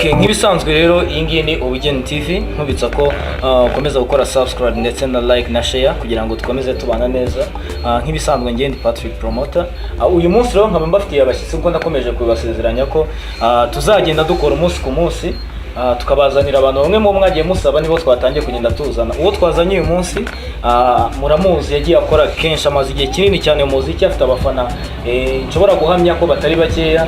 Okay, nk'ibisanzwe rero iyi ngiyi ni Ubugeni TV, nkubitsa ko ukomeza gukora subscribe ndetse na like na share kugira ngo dukomeze tubana neza. Nk'ibisanzwe ngiye ndi Patrick Promoter. Uyu munsi rero nkaba mbafitiye abashyitsi ubwo nakomeje kubasezeranya ko tuzagenda dukora umunsi ku munsi, tukabazanira abantu bamwe mu mwagiye musaba nibo twatangiye kugenda tuzana. Uwo twazanye uyu munsi muramuzi, yagiye akora kenshi, amaze igihe kinini cyane mu muziki, afite abafana nshobora guhamya ko batari bakeya,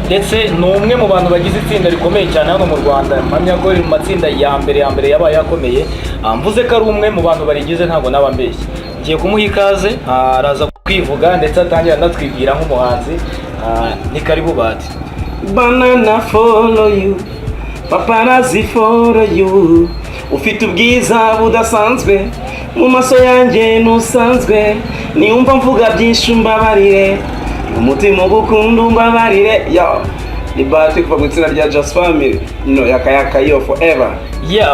ndetse ni umwe mu bantu bagize itsinda rikomeye cyane hano mu Rwanda. Mpamya ko mu matsinda ya mbere yabaye yakomeye. Mvuze ko ari umwe mu bantu barigize, ntabwo naba mbeshye. Ngiye kumuha ikaze, araza kwivuga ndetse atangira anatwibwira nk'umuhanzi. Ni karibu Bahati. Banana follow you, paparazzi follow you. Ufite ubwiza budasanzwe mu maso yanjye nusanzwe, niyumva mvuga byinshi umbabarire, umutima ugukunda umbabarire. Yo, ni Bahati kuva mu itsinda rya Just Family, yakayaka yo forever.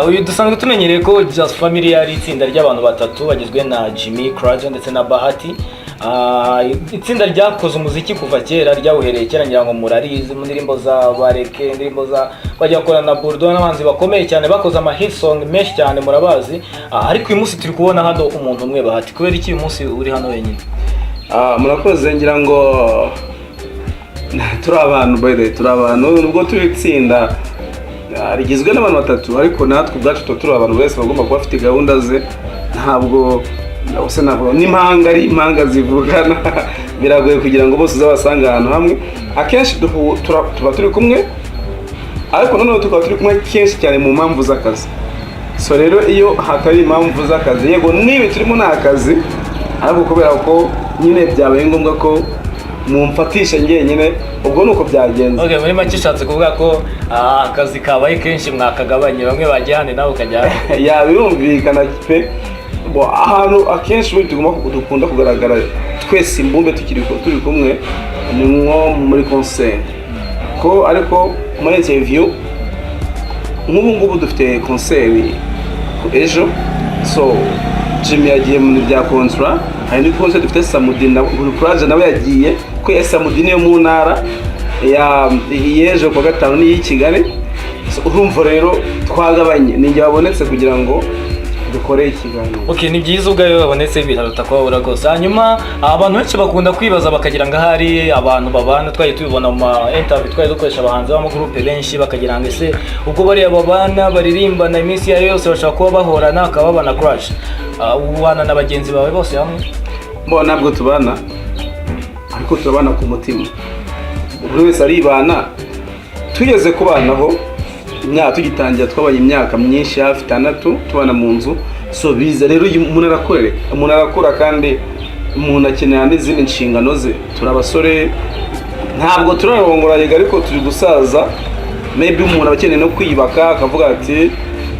Uyu dusanzwe tumenyereye ko Just Family ari itsinda ry'abantu batatu bagizwe na Jimmy Krajo ndetse na Bahati. Itsinda ryakoze umuziki kuva kera, ryawuhereye kera, ngira ngo murarizi mu ndirimbo za Bareke, indirimbo za bajya gukora na Bulldog n'abanzi bakomeye cyane, bakoze ama hit song menshi cyane murabazi. Ariko uyu munsi turi kubona hano umuntu umwe Bahati. Kubera iki uyu munsi uri hano wenyine? Murakoze, ngira ngo turi abantu, by the way, turi abantu nubwo turi itsinda rigizwe n'abantu batatu, ariko natwe ubwacu turi abantu wese bagomba kuba afite gahunda ze. Ntabwo n'impanga ari impanga zivugana, biragoye kugira ngo bose uzabasanga ahantu hamwe. Akenshi tuba turi kumwe, ariko noneho tukaba turi kumwe kenshi cyane mu mpamvu z'akazi. So rero iyo hatari impamvu z'akazi, yego nibi turimo nta kazi, ariko kubera ko nyine byabaye ngombwa ko mumfatisha njyenyine, ubwo nuko byagenze. Okay, muri make ishatse kuvuga ko akazi kabaye kenshi mwakagabanye, bamwe bagiye hane nawe ukajya birumvikana pe. Ahantu akenshi dukunda kugaragara twese imbumbe turi kumwe ni nko muri concert ko, ariko muri interview nk'ubu ngubu dufite concert ejo. So Jimmy yagiye mu bya contrat, hari ni concert dufite Samudi na Praja nawe yagiye ko ya Samudi yo mu ntara ya yejo kwa gatanu ni i Kigali. Urumva rero twagabanye, ninjye babonetse kugira ngo dukore ikiganiro. Okay, ni byiza ubwayo babonetse biraruta ko babura rwose. Hanyuma abantu benshi bakunda kwibaza bakagira ngo hari abantu babana, twaje tubibona mu interview twaje dukoresha abahanzi ba mu groupe benshi, bakagira ngo ese ubwo bari ababana baririmbana iminsi ya yose bashaka kuba bahorana akababana crush. Ubana na bagenzi bawe bose hamwe? Ntabwo tubana, ariko turabana ku mutima. Buri wese aribana. Tugeze kubanaho tugitangira twabanye imyaka myinshi, hafi 6 tubana mu nzu. So biza rero umuntu arakura kandi umuntu akenera n'izindi nshingano ze. Turi abasore, ntabwo turarongoranye, ariko turi gusaza. Maybe umuntu abakeneye no kwiyubaka, akavuga ati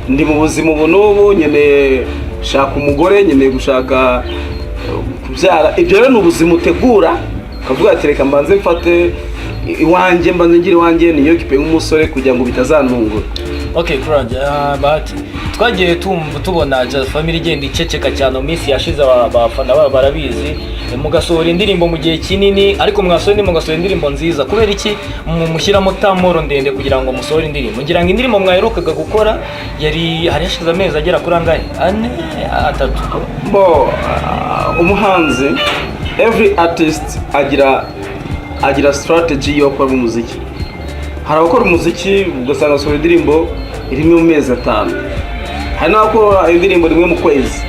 ndi mu buzima ubu n'ubu, nyene shaka umugore, nyene gushaka kubyara. Ibyo rero ni ubuzima utegura, akavuga ati reka mbanze mfate iwanjye, mbanze ngira iwanjye, niyo kipe nk'umusore kugira ngo bitazantungura. Okay, Kraja, Bahati, twagiye tubona Just Family igenda iceceka cyane mu minsi yashize, abafana barabizi, mugasohora indirimbo mu gihe kinini, ariko mugasohora indirimbo nziza. Kubera iki mushyiramo tamoro ndende kugira ngo musohore indirimbo? Ngira ngo indirimbo mwaherukaga gukora hari yashize amezi agera kuri angahe? 4 3. Umuhanzi, every artist agira strategy yo gukora umuziki. Hari abakora umuziki ugasanga asohora indirimbo irimo mu mezi 5, hari n'abakora indirimbo rimwe mu kwezi.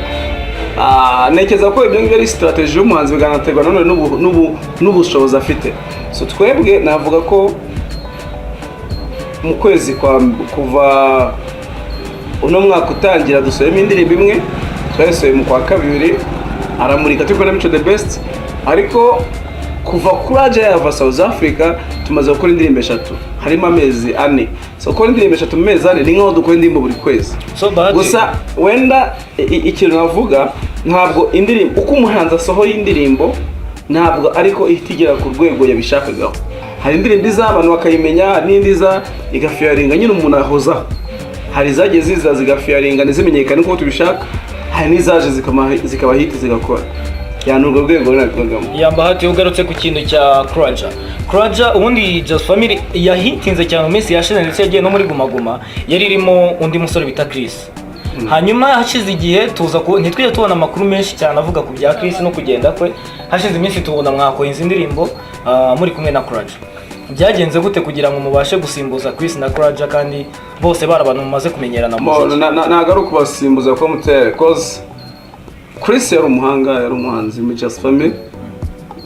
Nekeza ko ibyo ngibyo ari strategy y'umuhanzi, biganaterwa none n'ubushobozi afite. So twebwe navuga ko mu kwezi kuva uno mwaka utangira dusohemo indirimbo imwe, twasohoye mu kwa kabiri, aramurika turi na Mico the Best. Ariko kuva kuri aje yava South Africa tumaze gukora indirimbo 3 harimo amezi 4. So gukora indirimbo 3 mu mezi 4 ni nkaho dukora indirimbo buri kwezi. Gusa wenda ikintu navuga, ntabwo indirimbo uko umuhanzi asohoye indirimbo ntabwo ariko ihtigera ku rwego yabishakagaho. Hari indirimbo iz'abantu bakayimenya, n'indi za igafiyaringa nyine umuntu ahoza. Hari zagiye ziza zigafiyaringa ntizimenyekane uko tubishaka, hari n'izaje zikaba hit zigakora. yani urwo rwego nabivugamo. Bahati ugarutse ku kintu cya Croaja ubundi Just Family yahitinze cyane mu minsi yashize ndetse yagiye no muri Guma Guma yari irimo undi musore bita Chris. Hanyuma hashize igihe tuza ntitwije tubona amakuru menshi cyane avuga ku bya Chris no kugenda kwe. Hashize iminsi tubona mwakoze indirimbo muri kumwe na Croaja. Byagenze gute kugira ngo mubashe gusimbuza Chris na Croaja kandi bose barabantu mumaze kumenyerana mu muziki? Ntago ari ukubasimbuza ko mutere cause Chris yari umuhanga, yari umuhanzi muri Just Family,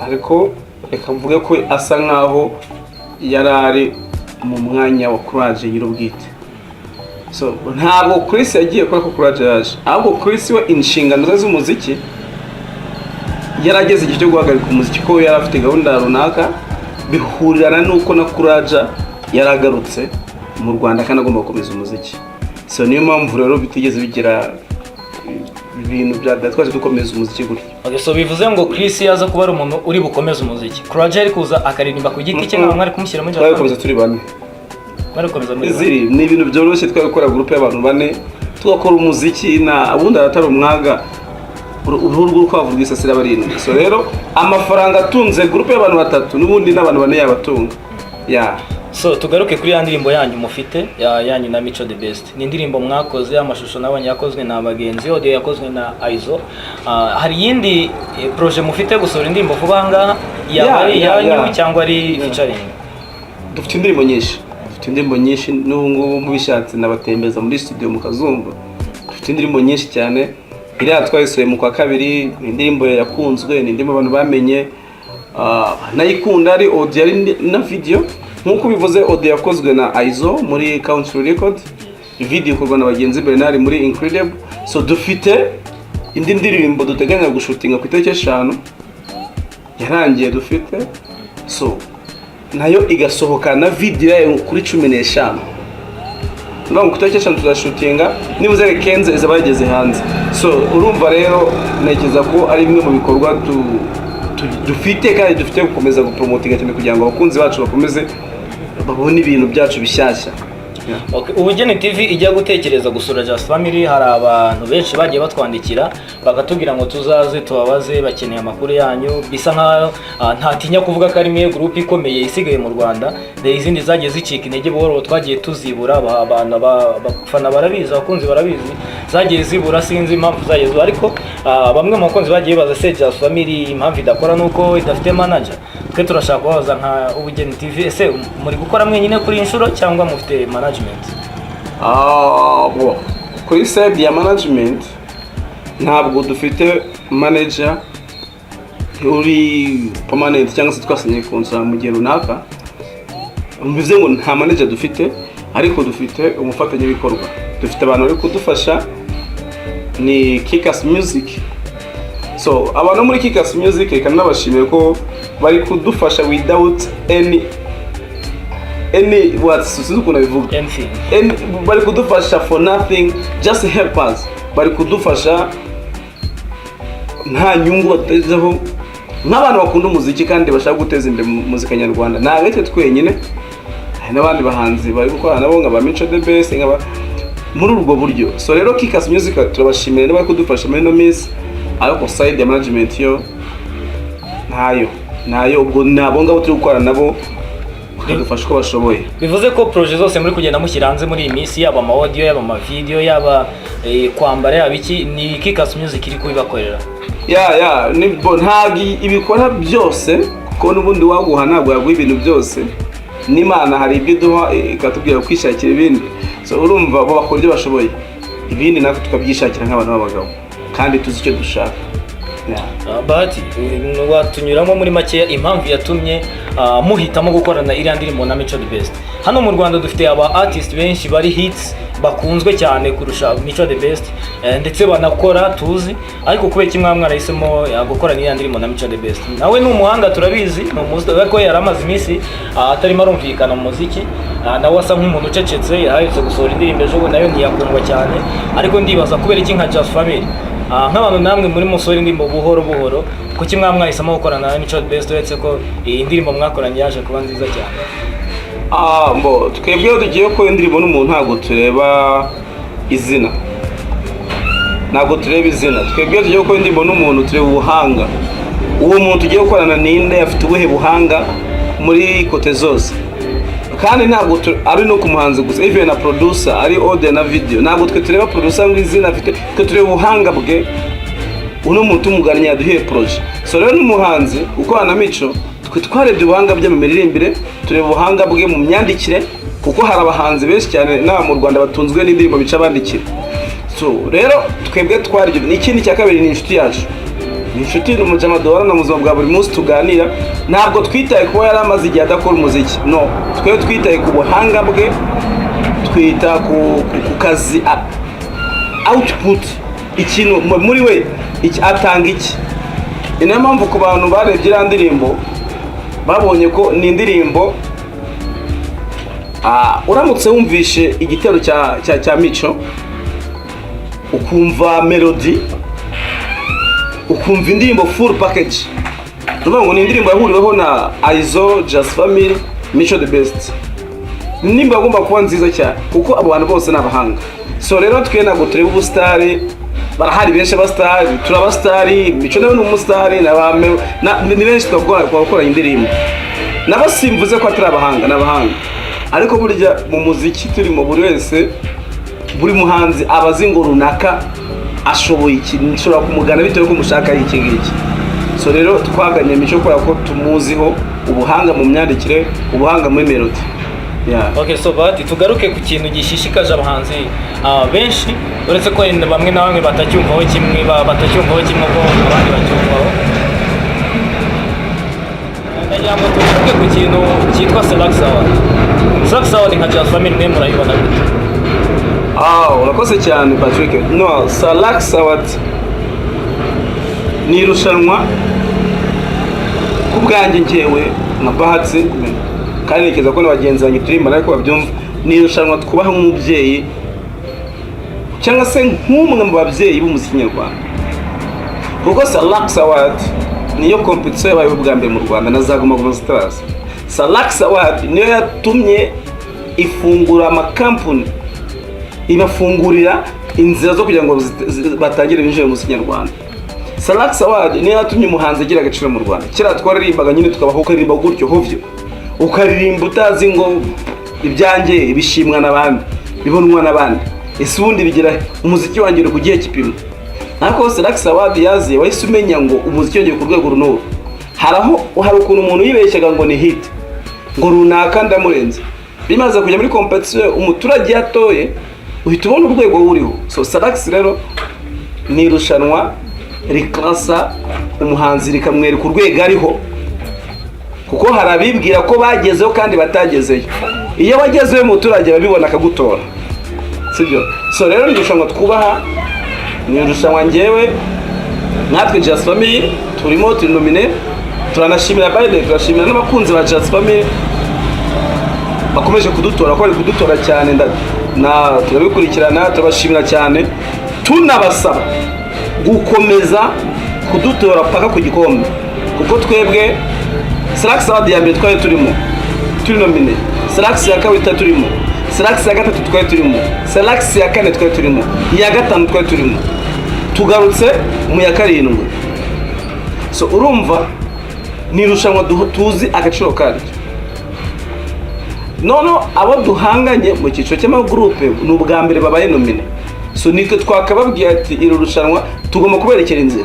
ariko reka mvuge ko asa nkaho yari ari mu mwanya wa Croaja nyir'ubwite. So ntabwo Chris yagiye kwa Croaja yaje, ahubwo Chris we inshingano ze z'umuziki yarageze igihe cyo guhagarika umuziki ko yari afite gahunda runaka bihurirana nuko na Croaja yaragarutse mu Rwanda kandi agomba gukomeza umuziki. So niyo mpamvu rero bitigeze bigira ibintu byatwaje dukomeza umuziki gutyo. Okay, so bivuze ngo Chris yaza kuba ari umuntu uri bukomeza umuziki. Croaja ari kuza akaririmba ku giti cye nka mwari kumushyira muri Just Family. Turi bane. Mwari gukomeza muri ziri ni ibintu byoroshye twakora groupe y'abantu bane tugakora umuziki na ubundi aratari umwaga uruhu rw'urukwavu rw'isasira barindwi. So rero amafaranga atunze groupe y'abantu batatu n'ubundi n'abantu bane yabatunga. So tugaruke kuri ya ndirimbo yanyu mufite yanyu na Mico the Best. Ni indirimbo mwakoze, amashusho nabonye yakozwe na bagenzi, audio yakozwe na Aizo. Hari yindi projet mufite gusohora indirimbo vuba ngaha yanyu cyangwa ari featuring? Dufite indirimbo nyinshi n'ubungubu mubishatse nabatembeza muri studio mukazumva. Dufite indirimbo nyinshi cyane. Iriya twayisohoye mu kwa kabiri, ni indirimbo yakunzwe, ni indirimbo abantu bamenye. Nayikunda ari audio ari na video. Nkuko bivuze audio yakozwe na Aizo muri Country Record, video ikorwa na bagenzi Bernard muri Incredible. So dufite indi ndirimbo duteganya gushutinga ku itariki 5 yarangiye dufite, so nayo igasohoka na video yayo kuri 15. Nubwo ku itariki 5 tuzashutinga nibuze Kenze izaba yageze hanze. So urumva rero ntekereza ko ari bimwe mu bikorwa dufite kandi dufite gukomeza gupromotinga cyane kugira ngo abakunzi bacu bakomeze babone ibintu byacu bishyashya. Okay, Ubugeni TV ijya gutekereza gusura Just Family, hari abantu benshi bagiye batwandikira bakatubwira ngo tuzaze tubabaze bakeneye amakuru yanyu, bisa nka ntatinya kuvuga ko ari mwe group ikomeye isigaye mu Rwanda. Izindi zagiye zicika intege buhoro twagiye tuzibura, abantu bafana barabizi, abakunzi barabizi, zagiye zibura sinzi impamvu zagiye, ariko bamwe mu bakunzi bagiye baza se Just Family impamvu idakora nuko idafite manager. Twe turashaka kubaza nka Ubugeni TV, ese muri gukora mwenyine kuri inshuro cyangwa mufite management? Kuri side ya management ntabwo dufite manager uri permanent cyangwa se twasinye contract mu gihe runaka. Mbivuze ngo nta manager dufite, ariko dufite umufatanyabikorwa. Dufite abantu bari kudufasha ni Kikas Music. So abantu muri Kikas Music reka nabashimiye ko bari kudufasha without any what suzuko nabivuga bari kudufasha for nothing, just help us. Bari kudufasha nta nyungu batezeho, nk'abantu bakunda umuziki kandi bashaka guteza imbere muzika nyarwanda. Nta gake twenyine, hari n'abandi bahanzi bari gukora nabo nka ba Mico the Best nk'aba muri urwo buryo. So rero Kikas Music turabashimira niba kudufasha muri no miss, ariko side ya management yo nayo ubwo nabo ngabo turi gukora nabo bakadufasha uko bashoboye. Bivuze ko projet zose muri kugenda mushyira hanze muri iyi minsi, yaba ama audio yaba ama video yaba kwambara yaba iki, ni Kikas Music iri kubibakorera? Ntagi ibikora byose kuko n'ubundi waguha ntabwo yaguha ibintu byose. N'Imana hari ibyo duha ikatubwira kwishakira ibindi. So urumva bo bakora ibyo bashoboye, ibindi natwe tukabyishakira nk'abantu b'abagabo kandi tuzi icyo dushaka. Bahati watunyuramo muri make impamvu yatumye muhitamo gukorana iriya ndirimbo na Mico the Best? Hano mu Rwanda dufite aba artist benshi bari hits bakunzwe cyane kurusha Mico the Best ndetse banakora tuzi, ariko kubera kimwe mwarahisemo gukorana iriya ndirimbo na Mico the Best. Nawe ni umuhanga turabizi, no muzi ko yaramaze iminsi atarimo arumvikana mu muziki, nawe asa nk'umuntu ucecetse, yahaye gusohora indirimbo ejo nayo ntiyakundwa cyane, ariko ndibaza kubera iki nka Just Family nk'abantu namwe muri musore indirimbo buhoro buhoro, kuki mwahisemo gukorana na Mico the Best uretse ko iyi ndirimbo mwakoranye yaje kuba nziza cyane? Twebwe tugiye ko indirimbo n'umuntu ntabwo tureba izina, twebwe tugiye ko indirimbo n'umuntu tureba ubuhanga. uwo muntu ugiye gukorana ninde, afite ubuhe buhanga muri kote zose. Kandi ntabwo ari no ku muhanzi gusa, even na producer, ari audio na video. Ntabwo twe tureba producer ngo izina afite, twe tureba ubuhanga bwe, uno muntu umugannye yaduhiye projet. So rero n'umuhanzi ukorana na Mico, twe twarebye ubuhanga bwe mu miririmbire, tureba ubuhanga bwe mu myandikire, kuko hari abahanzi benshi cyane n'aba mu Rwanda batunzwe n'indirimbo bica bandikira. So rero twebwe twaribyo. N'ikindi cya kabiri, ni inshuti yacu, ni inshuti n'umujama duhora na muzima bwa buri munsi tuganira. Ntabwo twitaye kuba yari amaze igihe adakora umuziki, no, twe twitaye ku buhanga bwe, twita ku kazi output, ikintu muri we atanga iki. Niyo mpamvu ku bantu barebye iriya ndirimbo babonye ko ni indirimbo uramutse wumvishe igitero cya Mico, ukumva melody, ukumva indirimbo full package, tuvuga ngo ni indirimbo yahuriweho na Aizo, Just Family, Mico the Best. Indirimbo yagomba kuba nziza cyane kuko abo bantu bose ni abahanga. So rero twe ntabwo tureba ubustari, barahari benshi abastari, turabastari, Mico nawe ni umustari, ni benshi twakora indirimbo. Nabasimvuze ko atari abahanga, n'abahanga. Ariko burya mu muziki turimo buri wese, buri muhanzi abazi ngo runaka ashoboye iki, nshobora kumugana bitewe ko mushaka iki ngiki. So rero twaganye Mico kubera ko tumuziho ubuhanga mu myandikire, ubuhanga muri melody. Yeah. Okay, so but tugaruke ku kintu gishishikaje abahanzi benshi, uretse ko bamwe na bamwe batacyumvaho kimwe, ko abandi bacyumvaho. Ndagira ngo tugaruke ku kintu cyitwa Salax Award. Salax Award nka Just Family mwe murayibona gute? Urakoze cyane Patrick. No, Salax Award ni irushanwa ku bwanjye njyewe nka Bahatsi, kandi nikeza ko n'abagenzi banjye turimo ariko babyumva. Ni irushanwa twubaha nk'umubyeyi cyangwa se nk'umwe mu babyeyi b'umuziki nyarwanda, kuko Salax Award niyo competition yabaye ubwa mbere mu Rwanda na za Guma Guma Stars. Salax Award niyo yatumye ifungura amakampuni, ibafungurira inzira zo kugira ngo batangire binjire mu muziki nyarwanda. Salax Award niyo yatumye umuhanzi agira agaciro mu Rwanda. Kera twaririmbaga nyine tukabaho ukaririmba gutyo hovyo, ukaririmba utazi ngo ibyanjye ibishimwa n'abandi, bibonwa n'abandi, ese ubundi bigira umuziki wanjye ku gihe kipimo. Nako Salax Award yaziye wahise umenya ngo umuziki wongeye ku rwego runuru. Hari ukuntu umuntu yibeshyaga ngo ni hit, ngo runaka ndamurenze, bimaze kujya muri competition umuturage yatoye uhita ubona urwego uriho. So Salax rero ni irushanwa riklasa umuhanzi rikamwereka urwego ariho, kuko hari abibwira ko bagezeho kandi batagezeyo. Iyo wagezeyo umuturage babibona akagutora, sibyo? So rero ni irushanwa twubaha, ni irushanwa njyewe natwe Just Family turimo turinomine. Turanashimira turashimira n'abakunzi ba Just Family bakomeje kudutora, ko bari kudutora cyane, turabikurikirana, turabashimira cyane, tunabasaba gukomeza kudutora paka ku gikombe, kuko twebwe Salax Award ya mbere twari turi nomine, Salax ya kabiri turimo, Salax ya gatatu twari turimo, Salax ya kane twari turimo, iya gatanu twari turimo, tugarutse mu ya karindwi. So urumva ni irushanwa tuzi agaciro karyo. Nono abo duhanganye mu cyiciro cy'amagroupe ni ubwa mbere babaye nomine. So nitwe twakababwiye ati iri rushanwa tugomba kuberekera inzira,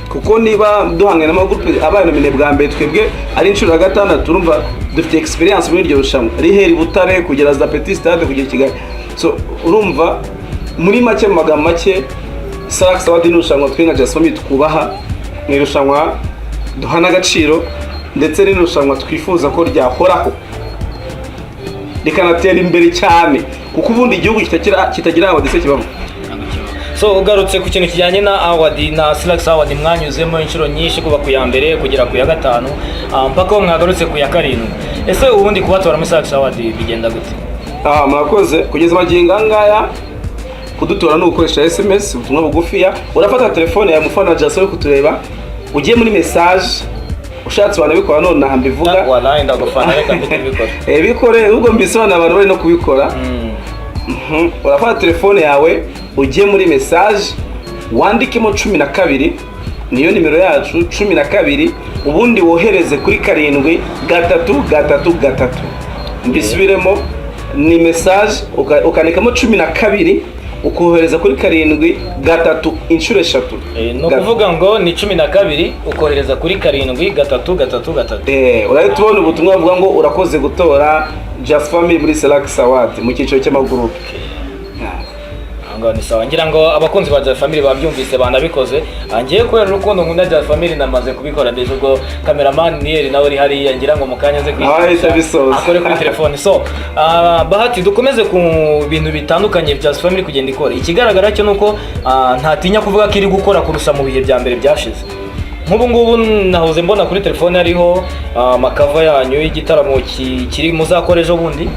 kuko niba duhanganye n'amagroupe abaye nomine bwa mbere, twebwe ari inshuro ya gatandatu, urumva dufite experience muri iryo rushanwa, riheri Butare kugera za Petit Stade kugera Kigali. So urumva muri make mu magambo make, Salax Award ni irushanwa twe nka Just Family twubaha, ni irushanwa duhana agaciro, ndetse n'irushanwa twifuza ko ryahoraho rikanatera imbere cyane, kuko ubundi igihugu kitagira award se kibamo. So ugarutse ku kintu kijyanye na award na Salax Award, mwanyuzemo inshuro nyinshi kuva ku ya mbere kugera ku ya gatanu, mpaka mwagarutse ku ya karindwi. Ese ubundi kubatora muri Salax Award bigenda gute? Murakoze. Kugeza magingo ngaya kudutora no gukoresha SMS, ubutumwa bugufiya. Urafata telefone ya mufana Just Family kutureba, ugiye muri message, ushatse wanabikora none nahambivuga wallahi ndagufana reka mbikora bikore ubwo mbisona abantu bari no kubikora. Urafata telefone yawe, ugiye muri message, wandikemo 12 niyo nimero yacu 12, ubundi wohereze kuri 7 3 3 mbisubiremo, ni message ukanikamo 12 ukohereza kuri 7 3 inshuro 3. No kuvuga ngo ni 12 ukohereza kuri 7 3 3 3. Urahita ubona ubutumwa buvuga ngo urakoze gutora Just Family muri Salax Award mu cyiciro cy'amagurupe. Ni sawa, ngira ngo abakunzi ba Just Family babyumvise banabikoze. Ngiye kubera urukundo nkunda Just Family namaze kubikora deje ubwo cameraman Niel nawe uri hariya, ngira ngo mukanya ze akore kuri telefone. So Bahati, dukomeze ku bintu bitandukanye Just Family kugenda ikora. Ikigaragara cyo nuko ntatinya kuvuga ko iri gukora kurusha mu bihe bya mbere byashize. Nk'ubu ngubu nahoze mbona kuri telefone hariho makava yanyu y'igitaramo kiri muzakora ejo bundi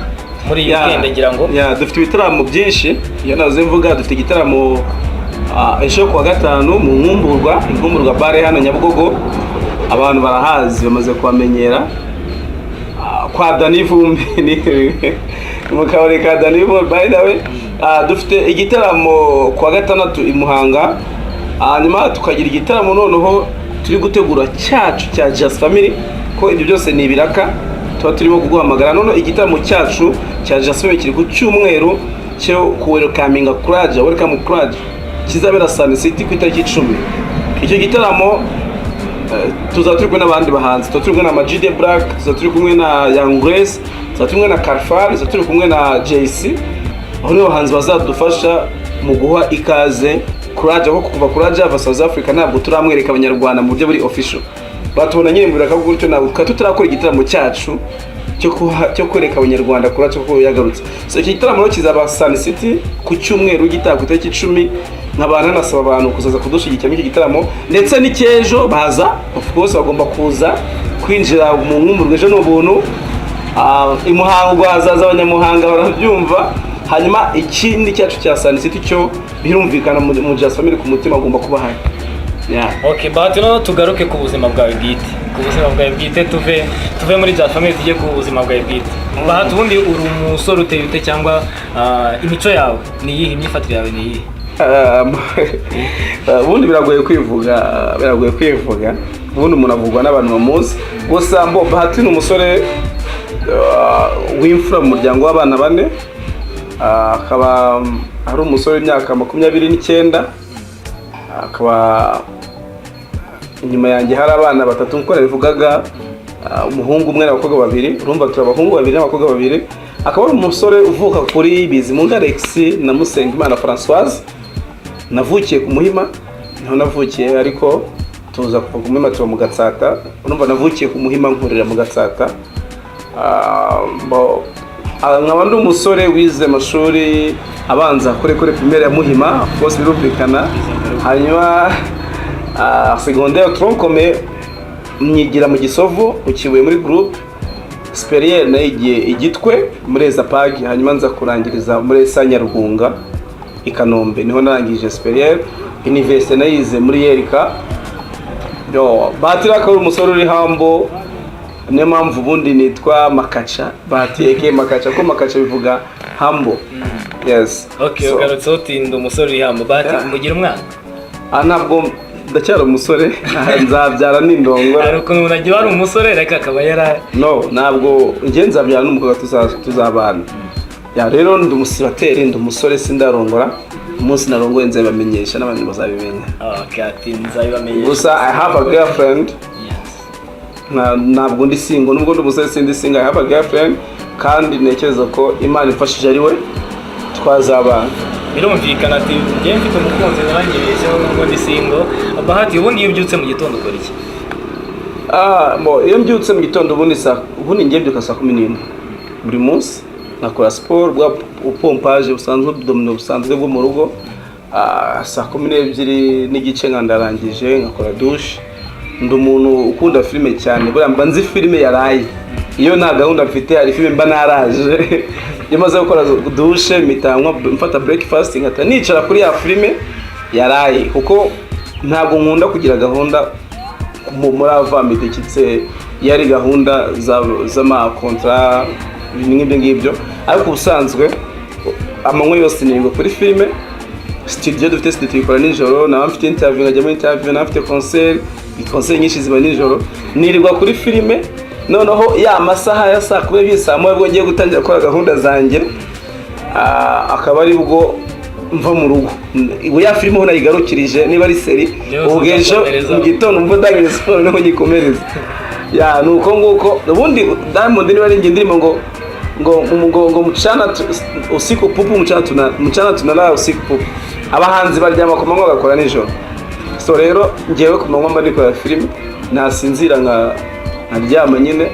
muri iyi weekend, ngira ngo dufite ibitaramo byinshi. Iyo nazo mvuga dufite igitaramo ejo kuwa gatanu mu Nkumburwa bare hano Nyabugogo, abantu barahazi bamaze kubamenyera kwa Dani Vumbi mu kabari ka Dani Vumbi. By the way, dufite igitaramo kuwa gatandatu i Muhanga, hanyuma tukagira igitaramo noneho turi gutegura cyacu cya Just Family, ko ibyo byose ni ibiraka tuba turimo kuguhamagara. None igitaramo cyacu cya Just Family kiri ku cyumweru cyo welcoming welcome Courage kizabera Sun City ku itariki 10. Icyo gitaramo tuzaba turi kumwe n'abandi bahanzi, tuzaba turi kumwe na Majide Black, tuzaba turi kumwe na Young Grace, tuzaba turi kumwe na Carfar, tuzaba turi kumwe na JC. Aho nibo bahanzi bazadufasha mu guha ikaze Courage, aho kuva Courage ava South Africa ntabwo turamwereka abanyarwanda mu buryo buri official. Batubona nyine mbere ko gutyo ntabwo tutarakora igitaramo cyacu cyo kwereka abanyarwanda Courage ko yagarutse. So iki gitaramo rero kizaba Sun City ku cyumweru gitaha ku itariki 10. Nk'abantu nasaba abantu kuzaza kudushigikira iki gitaramo, ndetse n'icyejo baza of course bagomba kuza kwinjira mu Nkumburwa ejo n'ubuntu. Imuhango hazaza abanyamuhanga barabyumva. Hanyuma ikindi cyacu cya Sun City cyo birumvikana mu Just Family ku mutima agomba kuba hari. Okay, Bahati, no tugaruke ku buzima bwawe bwite. Ku buzima bwawe bwite tuve muri Just Family tujye ku buzima bwawe bwite. Bahati, ubundi uri umusore uteye ute, cyangwa imico yawe ni iyihe, imyifatire yawe ni iyihe? Ubundi biragoye kwivuga. Ubundi umuntu avugwa n'abantu bamuzi. Gusa Bahati ni umusore w'imfura mu muryango w'abana 4. Akaba ari umusore w'imyaka 29. Akaba inyuma yanjye hari abana 3 nkuko nabivugaga, umuhungu umwe n'abakobwa 2. Urumva turi abahungu 2 n'abakobwa 2. Akaba ari umusore uvuka kuri Bizimungu Alex na Musengimana Françoise. Navukiye ku Muhima, niho navukiye, ariko tuza kuva ku Muhima tuba mu Gatsata. Urumva navukiye ku Muhima nkurira mu Gatsata. Nkaba ndi umusore wize amashuri abanza kuri primaire ya Muhima, bose birumvikana. Hanyuma secondaire troncome myigira mu Gisovu ukibuye muri groupe superieur nayigiye Igitwe muri Ezapag. Hanyuma nza kurangiriza muri Sanyarugunga i Kanombe, niho narangije superieur. Université nayize muri Yerika. Bahati akaba umusore uri humble, niyo mpamvu ubundi nitwa Makacha. Bahati eke Makacha, ko Makacha bivuga humble. Yes. Okay, ugarutse utinda umusore uri humble. Bahati, mugira umwana? Ntabwo ndacyari umusore, nzabyara n'indongo. Ariko unagira ari umusore reka akaba yara ntabwo ngiye nzabyara n'umukobwa tuzabana. Rero ndi umusibateri, ndi umusore sindarongora. Umunsi narongoye nzabamenyesha n'abantu bazabimenya. Okay, ati nzabamenyesha. Gusa I have a girlfriend. Ntabwo ndi single, nubwo ndi umusore sindi single. I have a girlfriend, kandi ntekereza ko Imana ifashije ari we twazabana. Birumvikana ati ngiye mfite umukunzi narangirije nubwo ndi single. Bahati, ubundi iyo ubyutse mu gitondo ukora iki? Iyo mbyutse mu gitondo ubundi ngiye mbyuka saa 11 buri munsi. Nakora sport bwa pompage busanzwe, domino busanzwe bwo mu rugo. Saa 12 n'igice nkandarangije ngakora douche. Ndi umuntu ukunda filime cyane, buriya mba nzi filime yaraye. Iyo nta gahunda mfite hari filime mba naraje. Iyo maze gukora douche mitanywa mfata breakfast ngata nicara kuri ya filime yaraye, kuko ntabwo nkunda kugira gahunda muri avamite kitse yari gahunda z'ama contrat n'ibyo ngibyo. Ariko ubusanzwe amanywa yose niringo kuri filime, studio dufite studio tuyikora nijoro, nawe mfite interview nkajya muri interview, nawe mfite concert nyinshi ziba nijoro, nirirwa kuri filime. Noneho ya masaha ya saa 2 saa 1 ubwo ngiye gutangira gukora gahunda zanjye, akaba ari bwo mva mu rugo. Ubu ya filime ho nayigarukirije, niba ari seri ubwejo mu gitondo mva ndangije siporo niho nyikomereza. Ya nuko nguko ubundi Diamond niba ari indirimbo ngo mchana usiku pupu, mchana tunalala usiku pupu. Abahanzi baryama ku manywa bagakora nijoro. So rero ngewe ku manywa mba ndikora filime, nasinzira nkaryama nyine.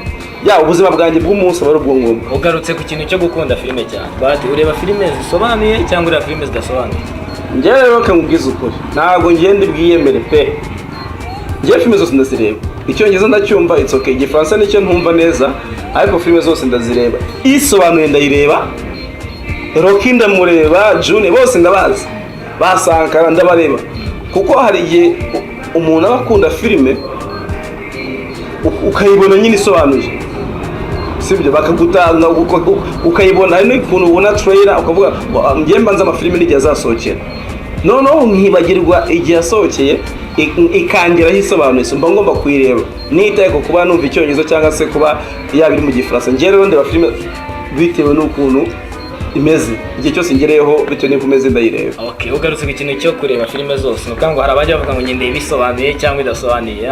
Ya ubuzima bwanjye bw'umunsi bari ubwo ngomba. Ugarutse ku kintu cyo gukunda filime cyane. Bati ureba filime zisobanuye cyangwa ureba filime zidasobanuye? Ngewe rero kamubwiza ukuri, ntabwo ngende bwiyemere pe. Ngewe filime zose ndazireba. Icyongereza ndacyumva, it's okay. Igifaransa nicyo ntumva neza, ariko filime zose ndazireba. Isobanuye ndayireba. Rocky ndamureba, June bose ndabazi. Basankara ndabareba. Kuko hari igihe umuntu aba akunda filime ukayibona nyine isobanuye. Sibyo bakagutanga ukayibona, ari n'ukuntu ubona trailer ukavuga ngiye mbanza amafilime n'igihe azasohokera. Noneho nkibagirwa igihe asohokeye ikangiraho isobanuye, mba ngomba kuyireba nitaye ko kuba numva icyongereza cyangwa se kuba yabiri mu gifaransa. Ngiye rero ndeba filime bitewe n'ukuntu imeze, igihe cyose ngereyeho bitewe n'uko imeze ndayireba. Okay, ugarutse ku kintu cyo kureba filime zose, nuko hari abajya bavuga ngo ngende bisobanuye cyangwa idasobanuye.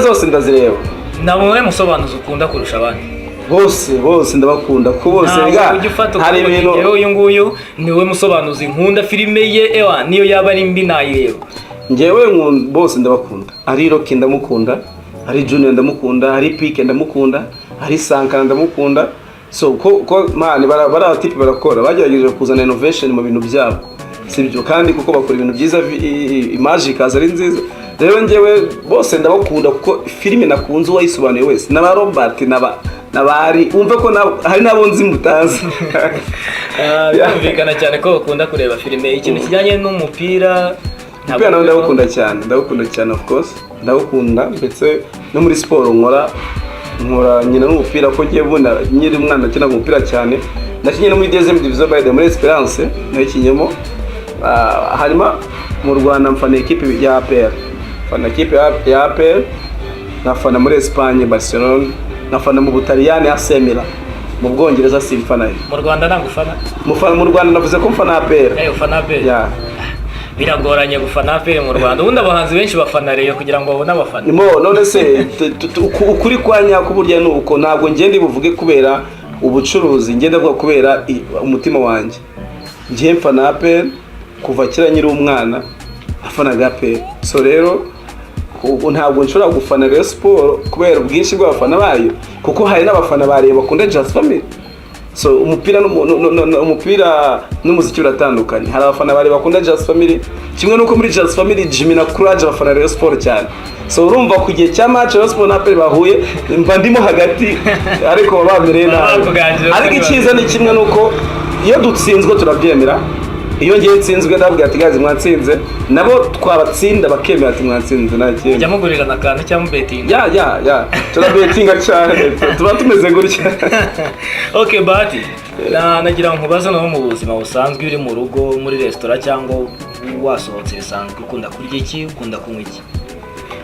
Zose ndazireba. Nabone musobanuzi ukunda kurusha abandi? Bose ndabakunda ko bose hari ibintu uyu nguyu niwe musobanuzi nkunda filime ye, niyo yaba ari mbi nayireba. Ngewe bose ndabakunda. Ari Rocky ndamukunda, ari Junior ndamukunda, ari Pike ndamukunda, ari Sankara ndamukunda. So ko man bara tipe barakora, bagerageje kuzana innovation mu bintu byabo. Sibyo kandi kuko bakora ibintu byiza, image kaza ari nziza. Rero ngewe bose ndabakunda kuko filime nakunze uwayisobanuye wese. N'aba Robert nabari umve ko hari nabo nzi mutazi. Yumvikana cyane ko bakunda kureba filime. Ikintu kijyanye n'umupira nawe ndabukunda cyane of course. Ndabukunda ndetse no muri siporo nkora nyina n'umupira ko ngiye buna nyiri umwana akina umupira cyane. Nakinye no muri deuxième division by the muri Esperance nakinyemo. Harimo mu Rwanda mfana equipe ya APR. Fana equipe ya APR, nafana muri Espagne Barcelona, nafana mu Butaliyani AC Milan. Mu Bwongereza simfana. Mu Rwanda nangufana? Mu Rwanda navuze ko mfana APR. Ufana APR? Ya. Biragoranye gufana APR mu Rwanda. Ubundi abahanzi benshi bafana Rayon kugira ngo babone abafana. None se ukuri kwa nyako burya nuko ntabwo ngende buvuge kubera ubucuruzi, ngende bwa kubera umutima wanjye. Ngiye mfana APR kuva kira nyiri umwana afana APR. So rero ntabwo nshobora gufana Rayon Sport kubera ubwinshi bw'abafana bayo, kuko hari n'abafana bareba bakunda Just Family. So umupira n'umuziki uratandukanye. Hari abafana bareba bakunda Just Family, kimwe nuko muri Just Family Jimmy na Courage abafana Rayon Sport cyane. So urumva ku gihe cya match Rayon Sport na APR bahuye mba ndimo hagati, ariko bamereye nabi. Ariko icyiza ni kimwe nuko iyo dutsinzwe turabyemera. Iyo ngiye nsinzwe ndabwira ati gazi mwatsinze, nabo twabatsinda bakemera ati mwatsinze nake. Jya mugurira nakantu cyangwa betting. Ya turabetinga cyane, tuba tumeze gutya. Okay, Bahati, nagira nkubaza no mu buzima busanzwe uri mu rugo, muri restaurant cyangwa wasohotse bisanzwe, ukunda kurya iki, ukunda kunywa iki?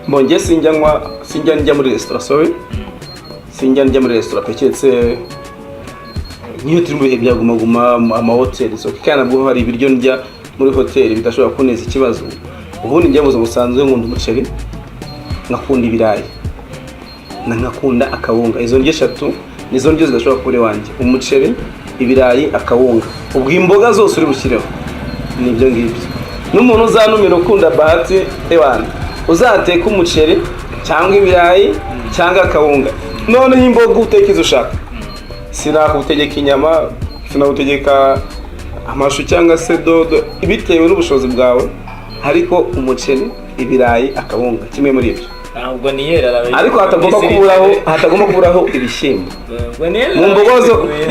Mbonye sinjya njya muri restaurant, sorry. Sinjya njya muri restaurant peketse niyo turi mu bihe bya guma amahoteli. So kandi nabwo hari ibiryo njya muri hoteli bidashobora kuneza ikibazo. Ubundi njya muzo busanzwe nkunda umuceri, ngakunda ibirayi, ngakunda akawunga. Izo ndyo eshatu nizo ndyo zidashobora kure wanjye: umuceri, ibirayi, akawunga. Ubwo imboga zose uri bushyireho nibyo ngibyo. N'umuntu uzanumira ukunda Bahati ewana uzateka umuceri cyangwa ibirayi cyangwa akawunga, none imboga uteka izo ushaka. Sinakutegeka inyama, sinakutegeka amashu cyangwa se dodo, bitewe n'ubushobozi bwawe, ariko umuceri, ibirayi, akawunga kimwe muri ibyo. Ntabwo niyera ariko hatagomba kuburaho ibishyimbo.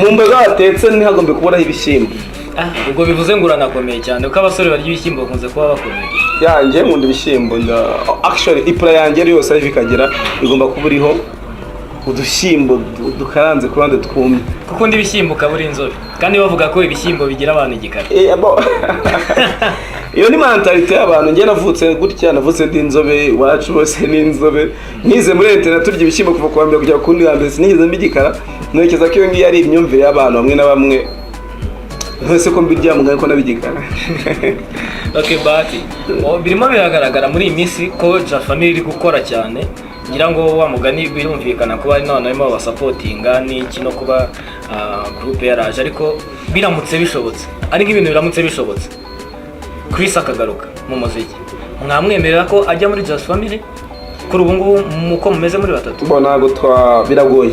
Mu mboga watetse ntihagombe kuburaho ibishyimbo. Ubwo bivuze ngo uranakomeye cyane uko abasore barya ibishyimbo bakunze kuba bakomeye. Yanjye nkunda ibishyimbo, actually ipura yanjye yose ari bikagera igomba kuba iriho udushyimbo dukaranze ku ruhande twumye. Kuko ndi ibishyimbo ukabura inzobe kandi bavuga ko ibishyimbo bigira abantu igikara. iyo ni mentalite y'abantu. Njye navutse gutya, navutse ndi inzobe, iwacu bose ni inzobe, nize muri internet turya ibishyimbo kuva ku wa mbere kujya ku kundi wa mbere, sinigeze mbigikara. Ntekereza ko iyo ngiyo ari imyumvire y'abantu bamwe na bamwe, ntose ko mbirya muganga ko nabigikara. Okay, Bahati, birimo biragaragara muri iyi minsi ko Ja Family iri gukora cyane, ngira ngo wa mugani birumvikana kuba none barimo basapotinga n'iki no kuba group yaraje, ariko biramutse bishobotse, ari nk'ibintu biramutse bishobotse Chris akagaruka mu muziki, mwamwemerera ko ajya muri Ja Family kuri ubu ngubu muko mumeze muri batatu? Ntabwo biragoye,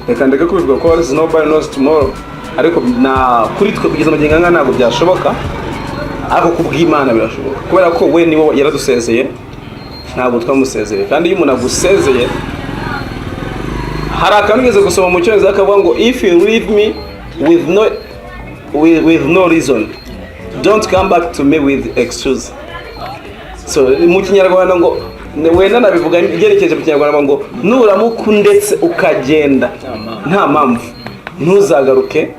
reka ndeke kubivuga ko there is nobody knows tomorrow, ariko na kuri twe kugeza magingo anga ntabwo byashoboka, ariko kubw'Imana birashoboka, kubera ko we niwe yaradusezeye, ntabwo twamusezeye. Kandi iyo umuntu agusezeye, hari akantu ngeze gusoma mu cyongereza akavuga ngo if you leave me with no reason, don't come back to me with excuse. So mu Kinyarwanda ngo wenda nabivuga igerekeje mu Kinyarwanda ngo nuramuka ndetse ukagenda nta mpamvu, ntuzagaruke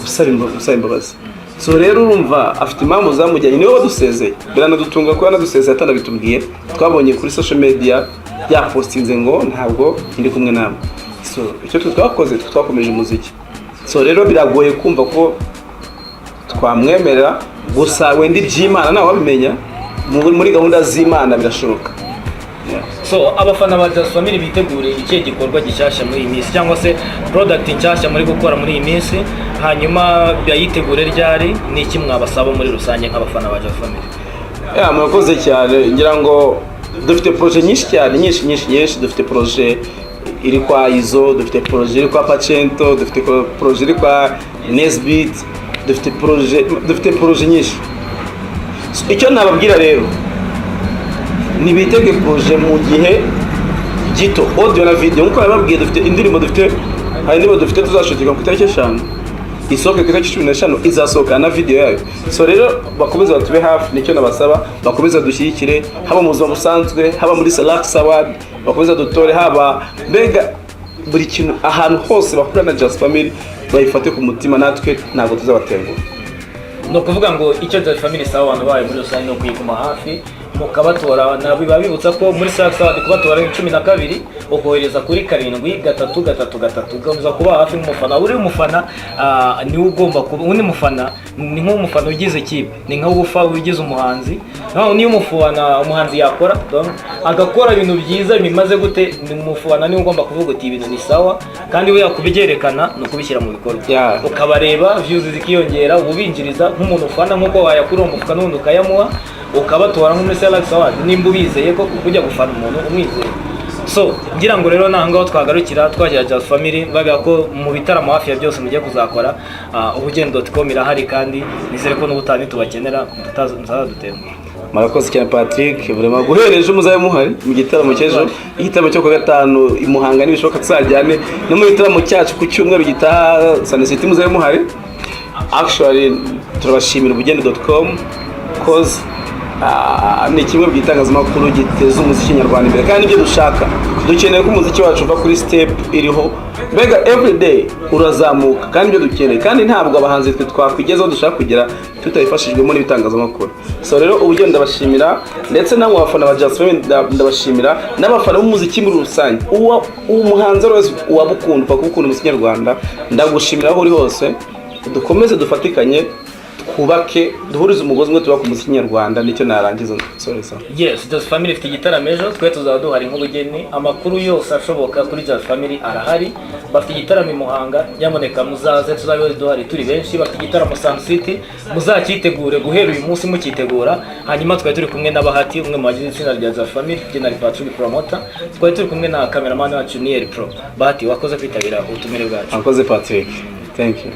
usaba imbabazi. So rero urumva afite impamvu zamujyanye, niwe wadusezeye. Biranadutunga ko yanadusezeye atanabitubwiye, twabonye kuri social media yapostinze ngo ntabwo ndi kumwe nawe. So icyo twakoze twakomeje umuziki. So rero biragoye kumva ko twamwemerera, gusa wenda iby'Imana nawe wabimenya, muri gahunda z'Imana birashoboka. So abafana ba Ja Family bitegure ikihe gikorwa gishyashya muri iyi minsi, cyangwa se product nshyashya muri gukora muri iyi minsi, hanyuma byayitegure ryari, ni iki mwabasaba muri rusange nk'abafana ba Ja Family? Murakoze cyane. Ngira ngo dufite projet nyinshi cyane, nyinshi. Dufite projet iri kwa Izo, dufite projet iri kwa Pacento, dufite projet iri kwa Nesbeat, dufite projet nyinshi. Icyo nababwira rero, nibitege projet mu gihe gito, audio na video. Nkuko nababwiye dufite indirimbo, dufite tuzashutinga ku itariki 5, isohoke ku itariki 15 izasohoka na video yayo. So rero bakomeza batube hafi, nicyo nabasaba, bakomeza dushyigikire, haba mu buzima busanzwe, haba muri Salax Award, bakomeza dutore, haba mbega buri kintu, ahantu hose bakora na Ja Family bayifate ku mutima, natwe ntabwo tuzabatenguha. No kuvuga ngo icyo Ja Family sawa abantu bayo muri rusange no kuyiguma hafi, mukabatora. Nabiba bibutsa ko muri Salax Award kubatora 12 ukohereza kuri 73333, ugameza kuba hafi umufana. Uri umufana ni ugomba kuba undi mufana, ni nk'umufana ugize ikipe, ni nka ubufa ugize umuhanzi. Naho niyo umufana umuhanzi yakora agakora ibintu byiza bimaze gute, ni umufana ni ugomba kuvuga uti ibintu ni sawa, kandi we yakubyerekana no kubishyira mu bikorwa. Ukabareba views zikiyongera, ubinjiriza nk'umuntu ufana, nkuko wayakura umufana n'undi ukayamuha, ukabatora nko muri Salax Award nimba ubizeye ko kujya gufana umuntu umwizeye. So ngira ngo rero nahangaho twagarukira, twagira Ja Family baga ko mu bitaramo hafi ya byose mugiye kuzakora, ubugeni.com irahari, kandi nizere ko n'ubutani tubakenera mutazadutenguha. Murakoze cyane Patrick, vraiment guhereje muzaye muhari mu gitaramo cy'ejo, igitaramo cyo ku gatanu imuhanga n'ibishoboka tuzajyane, no mu gitaramo cyacu ku cyumweru gitaha Sun City muzaye muhari. Actually turabashimira ubugeni.com cause ni kimwe mu gitangazamakuru giteza umuziki nyarwanda imbere, kandi ibyo dushaka, dukeneye ko umuziki wacu uva kuri step iriho, mbega everyday urazamuka, kandi ibyo dukeneye, kandi ntabwo abahanzi twe twakwigezaho dushaka kugera tutayifashijwemo n'ibitangazamakuru. So rero ubugeni ndabashimira, ndetse namwe abafana ba Ja Family ndabashimira, n'abafana b'umuziki muri rusange, umuhanzi wese wabukunda ukunda umuziki nyarwanda, ndagushimira aho uri hose. Dukomeze dufatikanye, twubake, duhurize umugozi umwe, tubaka umuziki nyarwanda. Nicyo narangiza. Yes, Ja Family ifite igitaramo ejo, twe tuzaba duhari nk'ubugeni. Amakuru yose ashoboka kuri Ja Family arahari. Bafite igitaramo i Muhanga, nyamuneka muzaze, tuzabe duhari turi benshi. Bafite igitaramo Sun City, muzakitegure guhera uyu munsi mukitegura. Hanyuma twari turi kumwe na Bahati, umwe mu bagize itsinda rya Ja Family, General Patrick Promoter. Twari turi kumwe na cameraman wacu Niel Pro. Bahati, wakoze kwitabira ubutumire bwacu. Wakoze Patrick, thank you.